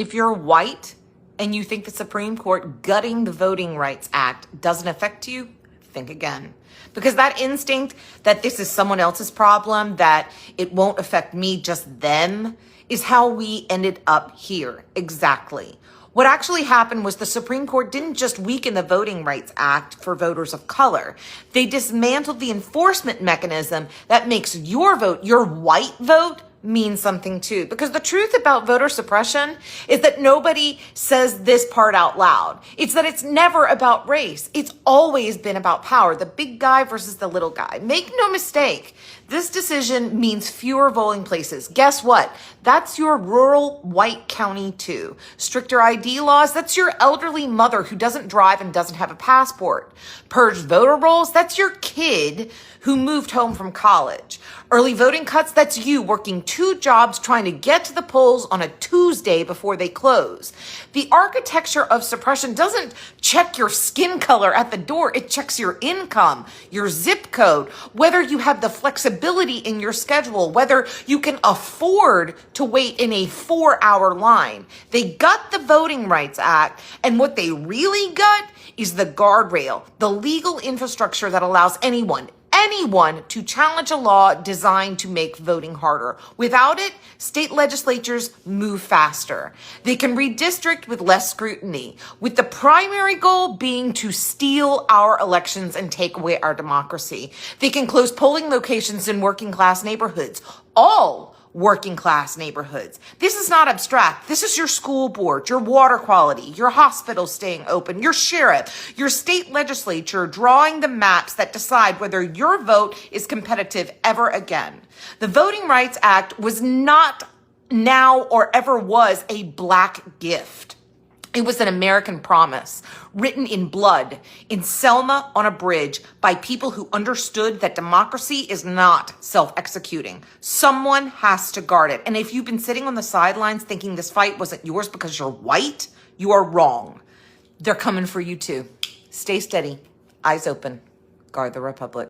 If you're white and you think the Supreme Court gutting the Voting Rights Act doesn't affect you, think again. Because that instinct that this is someone else's problem, that it won't affect me, just them, is how we ended up here. Exactly. What actually happened was the Supreme Court didn't just weaken the Voting Rights Act for voters of color. They dismantled the enforcement mechanism that makes your vote, your white vote, mean something too. Because the truth about voter suppression is that nobody says this part out loud. It's that it's never about race. It's always been about power. The big guy versus the little guy. Make no mistake. This decision means fewer voting places. Guess what? That's your rural white county too. Stricter ID laws, that's your elderly mother who doesn't drive and doesn't have a passport. Purged voter rolls, that's your kid who moved home from college. Early voting cuts, that's you working 2 jobs trying to get to the polls on a Tuesday before they close. The architecture of suppression doesn't check your skin color at the door. It checks your income, your zip code, whether you have the flexibility in your schedule, whether you can afford to wait in a 4-hour line. They gut the Voting Rights Act, and what they really gut is the guardrail, the legal infrastructure that allows anyone to challenge a law designed to make voting harder. Without it, state legislatures move faster. They can redistrict with less scrutiny, with the primary goal being to steal our elections and take away our democracy. They can close polling locations in working class neighborhoods, all working class neighborhoods. This is not abstract. This is your school board, your water quality, your hospital staying open, your sheriff, your state legislature drawing the maps that decide whether your vote is competitive ever again. The Voting Rights Act was not now or ever was a black gift. It was an American promise, written in blood, in Selma on a bridge, by people who understood that democracy is not self-executing. Someone has to guard it. And if you've been sitting on the sidelines thinking this fight wasn't yours because you're white, you are wrong. They're coming for you too. Stay steady, eyes open, guard the republic.